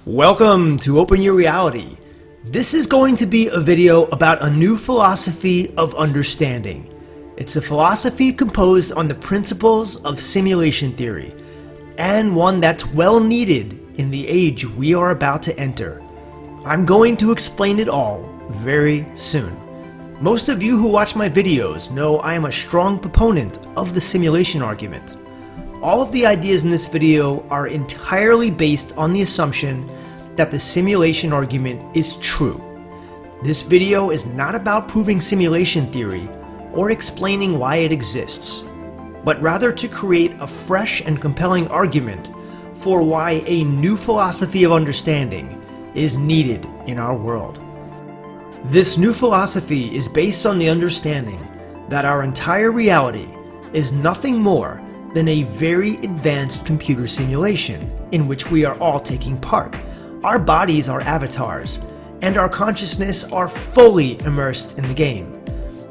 Welcome to Open Your Reality. This is going to be a video about a new philosophy of understanding. It's a philosophy composed on the principles of simulation theory, and one that's well needed in the age we are about to enter. I'm going to explain it all very soon. Most of you who watch my videos know I am a strong proponent of the simulation argument. All of the ideas in this video are entirely based on the assumption that the simulation argument is true. This video is not about proving simulation theory or explaining why it exists, but rather to create a fresh and compelling argument for why a new philosophy of understanding is needed in our world. This new philosophy is based on the understanding that our entire reality is nothing more than a very advanced computer simulation in which we are all taking part. Our bodies are avatars, and our consciousness are fully immersed in the game.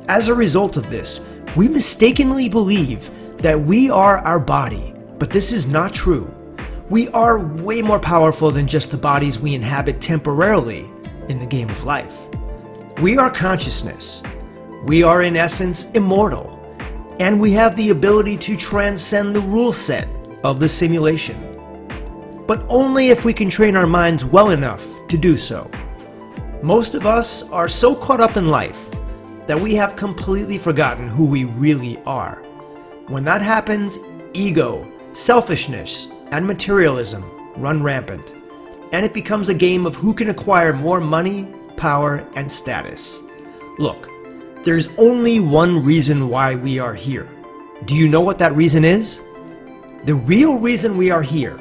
As a result of this, we mistakenly believe that we are our body, but this is not true. We are way more powerful than just the bodies we inhabit temporarily in the game of life. We are consciousness. We are in essence immortal. And we have the ability to transcend the rule set of the simulation. But only if we can train our minds well enough to do so. Most of us are so caught up in life that we have completely forgotten who we really are. When that happens, ego, selfishness, and materialism run rampant, and it becomes a game of who can acquire more money, power, and status. Look, there's only one reason why we are here. Do you know what that reason is? The real reason we are here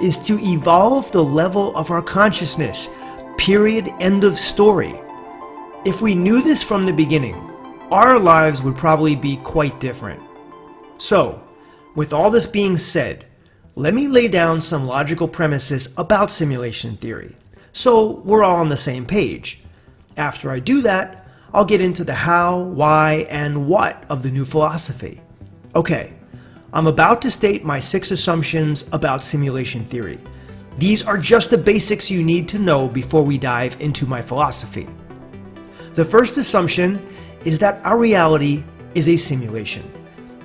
is to evolve the level of our consciousness. Period. End of story. If we knew this from the beginning, our lives would probably be quite different. So, with all this being said, let me lay down some logical premises about simulation theory, so we're all on the same page. After I do that, I'll get into the how, why, and what of the new philosophy. Okay, I'm about to state my 6 assumptions about simulation theory. These are just the basics you need to know before we dive into my philosophy. The first assumption is that our reality is a simulation.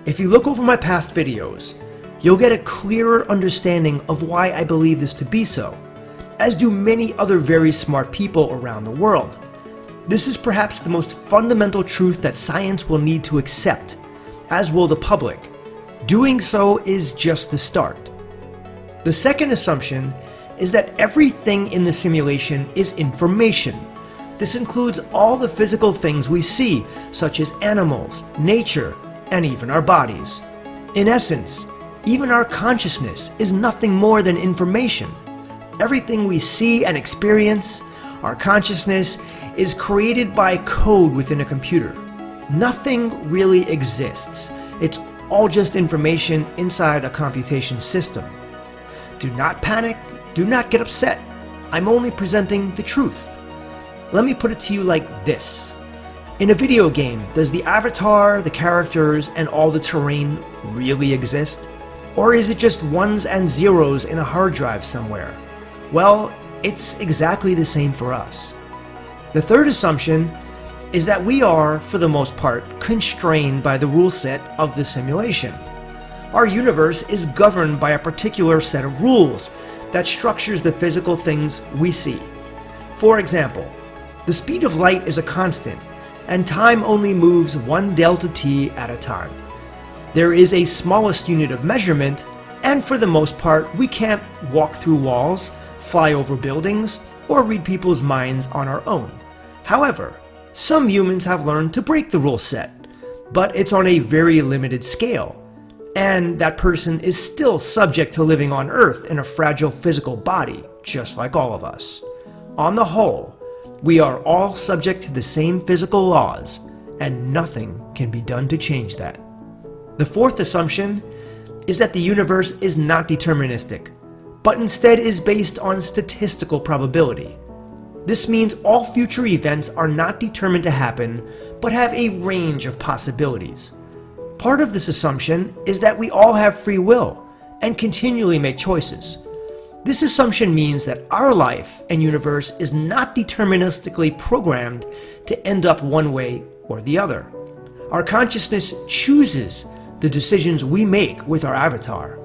If you look over my past videos, you'll get a clearer understanding of why I believe this to be so, as do many other very smart people around the world. This is perhaps the most fundamental truth that science will need to accept, as will the public. Doing so is just the start. The second assumption is that everything in the simulation is information. This includes all the physical things we see, such as animals, nature, and even our bodies. In essence, even our consciousness is nothing more than information. Everything we see and experience, our consciousness, is created by code within a computer. Nothing really exists. It's all just information inside a computation system. Do not panic, do not get upset. I'm only presenting the truth. Let me put it to you like this. In a video game, does the avatar, the characters, and all the terrain really exist? Or is it just ones and zeros in a hard drive somewhere? Well, it's exactly the same for us. The third assumption is that we are, for the most part, constrained by the rule set of the simulation. Our universe is governed by a particular set of rules that structures the physical things we see. For example, the speed of light is a constant, and time only moves 1 delta t at a time. There is a smallest unit of measurement, and for the most part, we can't walk through walls, fly over buildings, or read people's minds on our own. However, some humans have learned to break the rule set, but it's on a very limited scale, and that person is still subject to living on Earth in a fragile physical body, just like all of us. On the whole, we are all subject to the same physical laws, and nothing can be done to change that. The fourth assumption is that the universe is not deterministic, but instead is based on statistical probability. This means all future events are not determined to happen, but have a range of possibilities. Part of this assumption is that we all have free will, and continually make choices. This assumption means that our life and universe is not deterministically programmed to end up one way or the other. Our consciousness chooses the decisions we make with our avatar.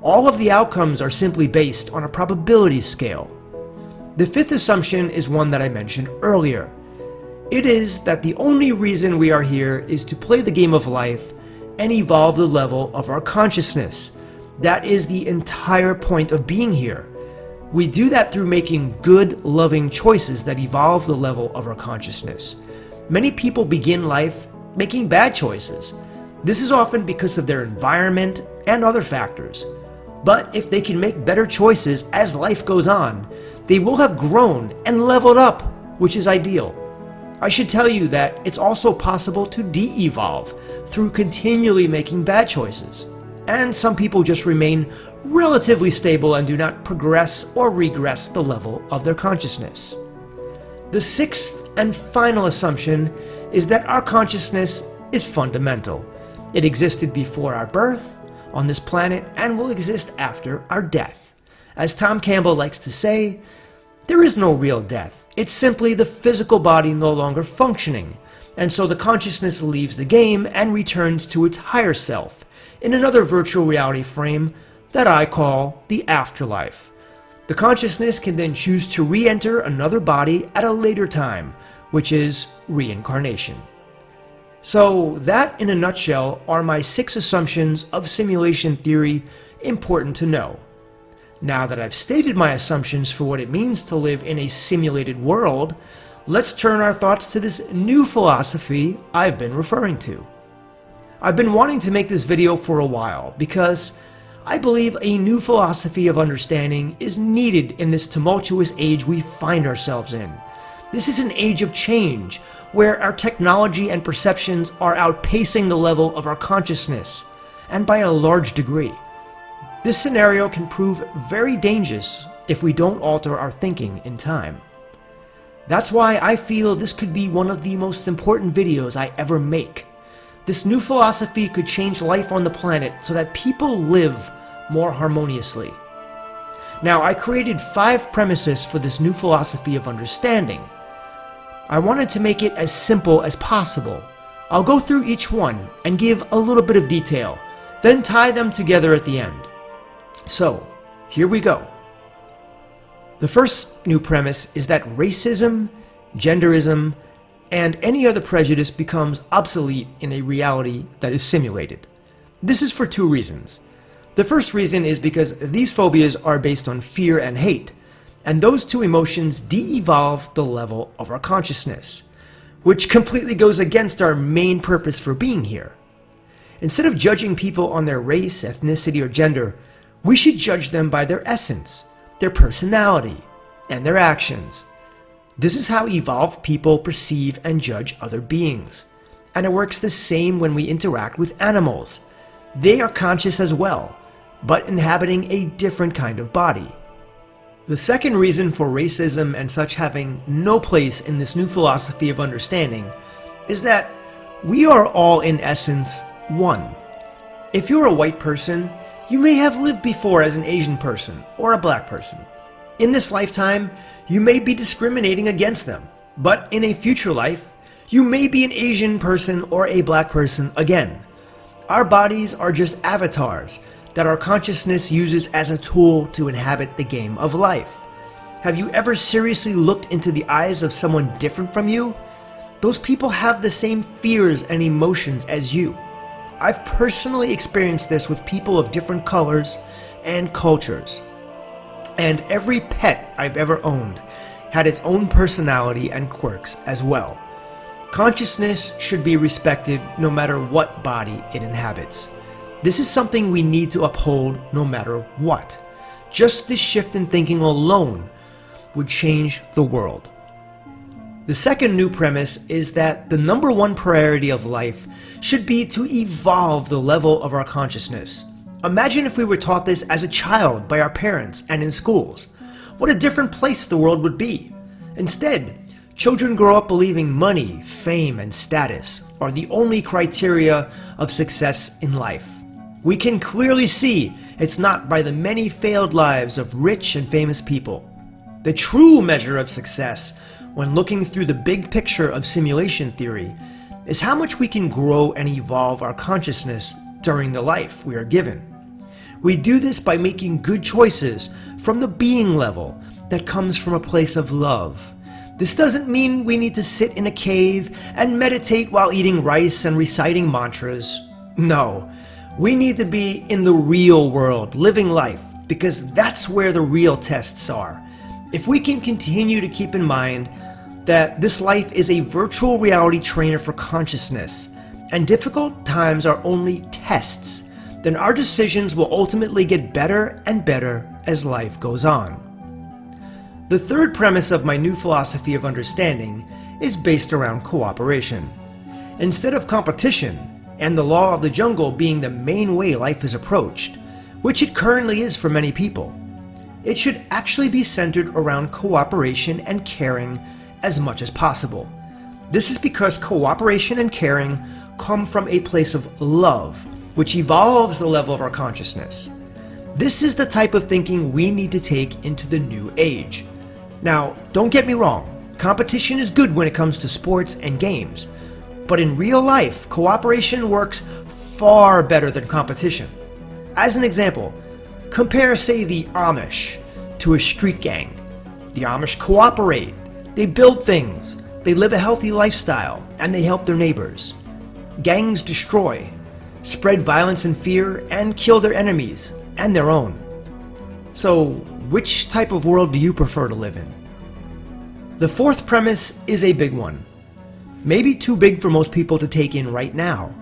All of the outcomes are simply based on a probability scale. The fifth assumption is one that I mentioned earlier. It is that the only reason we are here is to play the game of life and evolve the level of our consciousness. That is the entire point of being here. We do that through making good, loving choices that evolve the level of our consciousness. Many people begin life making bad choices. This is often because of their environment and other factors. But if they can make better choices as life goes on, they will have grown and leveled up, which is ideal. I should tell you that it's also possible to de-evolve through continually making bad choices. And some people just remain relatively stable and do not progress or regress the level of their consciousness. The sixth and final assumption is that our consciousness is fundamental. It existed before our birth on this planet and will exist after our death. As Tom Campbell likes to say, there is no real death. It's simply the physical body no longer functioning, and so the consciousness leaves the game and returns to its higher self in another virtual reality frame that I call the afterlife. The consciousness can then choose to re-enter another body at a later time, which is reincarnation. So that, in a nutshell, are my 6 assumptions of simulation theory important to know. Now that I've stated my assumptions for what it means to live in a simulated world, let's turn our thoughts to this new philosophy I've been referring to. I've been wanting to make this video for a while because I believe a new philosophy of understanding is needed in this tumultuous age we find ourselves in. This is an age of change, where our technology and perceptions are outpacing the level of our consciousness, and by a large degree. This scenario can prove very dangerous if we don't alter our thinking in time. That's why I feel this could be one of the most important videos I ever make. This new philosophy could change life on the planet so that people live more harmoniously. Now, I created 5 premises for this new philosophy of understanding. I wanted to make it as simple as possible. I'll go through each one and give a little bit of detail, then tie them together at the end. So, here we go. The first new premise is that racism, genderism, and any other prejudice becomes obsolete in a reality that is simulated. This is for 2 reasons. The first reason is because these phobias are based on fear and hate, and those 2 emotions de-evolve the level of our consciousness, which completely goes against our main purpose for being here. Instead of judging people on their race, ethnicity, or gender, we should judge them by their essence, their personality, and their actions. This is how evolved people perceive and judge other beings. And it works the same when we interact with animals. They are conscious as well, but inhabiting a different kind of body. The second reason for racism and such having no place in this new philosophy of understanding is that we are all in essence one. If you're a white person, you may have lived before as an Asian person or a black person. In this lifetime, you may be discriminating against them, but in a future life, you may be an Asian person or a black person again. Our bodies are just avatars that our consciousness uses as a tool to inhabit the game of life. Have you ever seriously looked into the eyes of someone different from you? Those people have the same fears and emotions as you. I've personally experienced this with people of different colors and cultures. And every pet I've ever owned had its own personality and quirks as well. Consciousness should be respected no matter what body it inhabits. This is something we need to uphold no matter what. Just this shift in thinking alone would change the world. The second new premise is that the number 1 priority of life should be to evolve the level of our consciousness. Imagine if we were taught this as a child by our parents and in schools. What a different place the world would be. Instead, children grow up believing money, fame, and status are the only criteria of success in life. We can clearly see it's not by the many failed lives of rich and famous people. The true measure of success, when looking through the big picture of simulation theory, is how much we can grow and evolve our consciousness during the life we are given. We do this by making good choices from the being level that comes from a place of love. This doesn't mean we need to sit in a cave and meditate while eating rice and reciting mantras. No, we need to be in the real world, living life, because that's where the real tests are. If we can continue to keep in mind that this life is a virtual reality trainer for consciousness, and difficult times are only tests, then our decisions will ultimately get better and better as life goes on. The third premise of my new philosophy of understanding is based around cooperation. Instead of competition, and the law of the jungle being the main way life is approached, which it currently is for many people, it should actually be centered around cooperation and caring as much as possible. This is because cooperation and caring come from a place of love, which evolves the level of our consciousness. This is the type of thinking we need to take into the new age. Now, don't get me wrong, competition is good when it comes to sports and games, but in real life, cooperation works far better than competition. As an example, compare, say, the Amish to a street gang. The Amish cooperate, they build things, they live a healthy lifestyle, and they help their neighbors. Gangs destroy, spread violence and fear, and kill their enemies and their own. So, which type of world do you prefer to live in? The fourth premise is a big one. Maybe too big for most people to take in right now.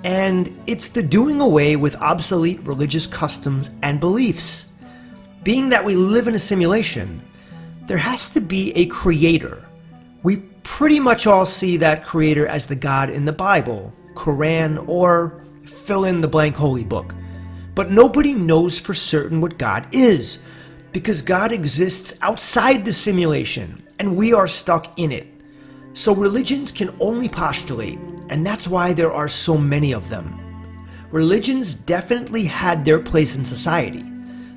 And it's the doing away with obsolete religious customs and beliefs. Being that we live in a simulation, there has to be a creator. We pretty much all see that creator as the God in the Bible, Quran, or fill in the blank holy book. But nobody knows for certain what God is, because God exists outside the simulation, and we are stuck in it. So religions can only postulate, and that's why there are so many of them. Religions definitely had their place in society.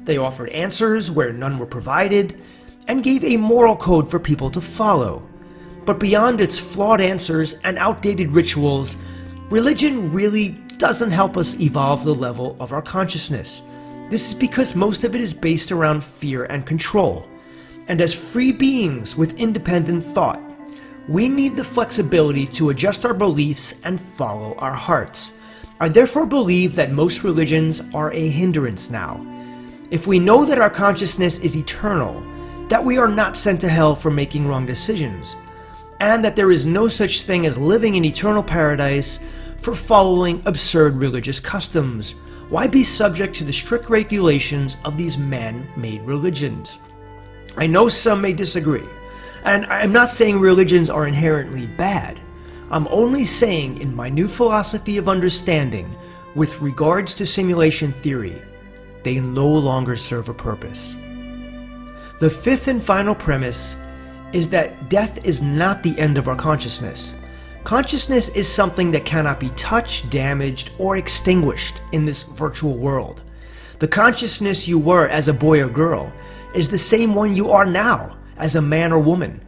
They offered answers where none were provided, and gave a moral code for people to follow. But beyond its flawed answers and outdated rituals, religion really doesn't help us evolve the level of our consciousness. This is because most of it is based around fear and control. And as free beings with independent thought, we need the flexibility to adjust our beliefs and follow our hearts. I therefore believe that most religions are a hindrance now. If we know that our consciousness is eternal, that we are not sent to hell for making wrong decisions, and that there is no such thing as living in eternal paradise for following absurd religious customs, why be subject to the strict regulations of these man-made religions? I know some may disagree, and I'm not saying religions are inherently bad. I'm only saying in my new philosophy of understanding with regards to simulation theory, they no longer serve a purpose. The fifth and final premise is that death is not the end of our consciousness. Consciousness is something that cannot be touched, damaged, or extinguished in this virtual world. The consciousness you were as a boy or girl is the same one you are now as a man or woman.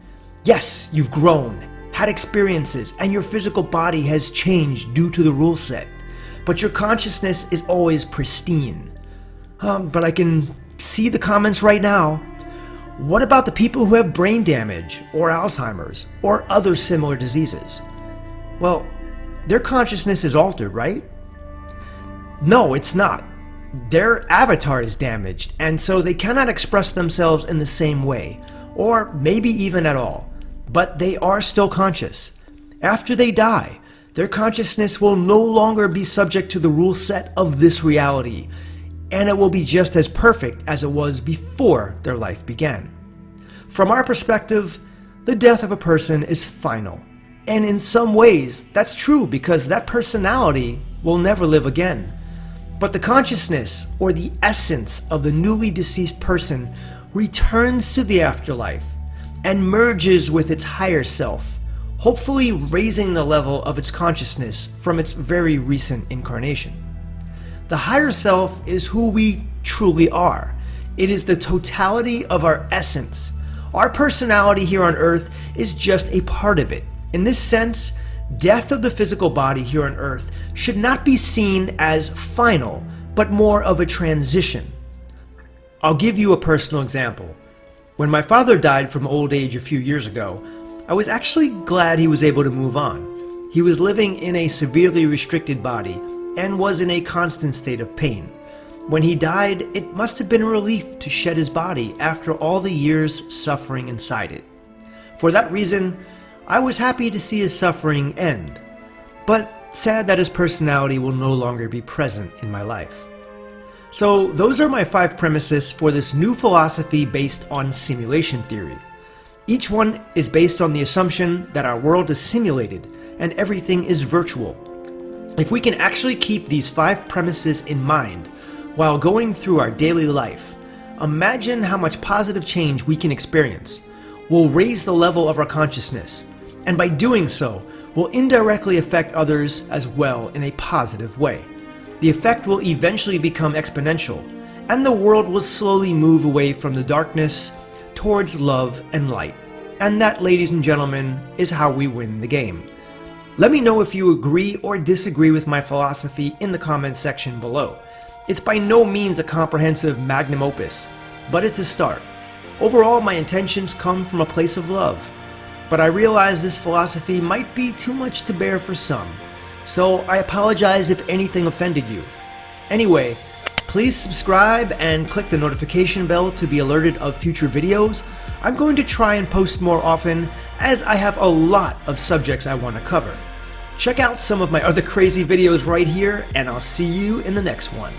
Yes, you've grown, had experiences, and your physical body has changed due to the rule set, but your consciousness is always pristine. But I can see the comments right now. What about the people who have brain damage or Alzheimer's or other similar diseases? Well, their consciousness is altered, right? No, it's not. Their avatar is damaged, and so they cannot express themselves in the same way, or maybe even at all. But they are still conscious. After they die, their consciousness will no longer be subject to the rule set of this reality, and it will be just as perfect as it was before their life began. From our perspective, the death of a person is final. And in some ways, that's true because that personality will never live again. But the consciousness, or the essence of the newly deceased person, returns to the afterlife and merges with its higher self, hopefully raising the level of its consciousness from its very recent incarnation. The higher self is who we truly are. It is the totality of our essence. Our personality here on earth is just a part of it. In this sense, death of the physical body here on earth should not be seen as final, but more of a transition. I'll give you a personal example. When my father died from old age a few years ago, I was actually glad he was able to move on. He was living in a severely restricted body and was in a constant state of pain. When he died, it must have been a relief to shed his body after all the years suffering inside it. For that reason, I was happy to see his suffering end, but sad that his personality will no longer be present in my life. So those are my 5 premises for this new philosophy based on simulation theory. Each one is based on the assumption that our world is simulated and everything is virtual. If we can actually keep these 5 premises in mind while going through our daily life, imagine how much positive change we can experience. We'll raise the level of our consciousness, and by doing so, we'll indirectly affect others as well in a positive way. The effect will eventually become exponential, and the world will slowly move away from the darkness towards love and light. And that, ladies and gentlemen, is how we win the game. Let me know if you agree or disagree with my philosophy in the comments section below. It's by no means a comprehensive magnum opus, but it's a start. Overall, my intentions come from a place of love, but I realize this philosophy might be too much to bear for some, so I apologize if anything offended you. Anyway, please subscribe and click the notification bell to be alerted of future videos. I'm going to try and post more often as I have a lot of subjects I want to cover. Check out some of my other crazy videos right here, and I'll see you in the next one.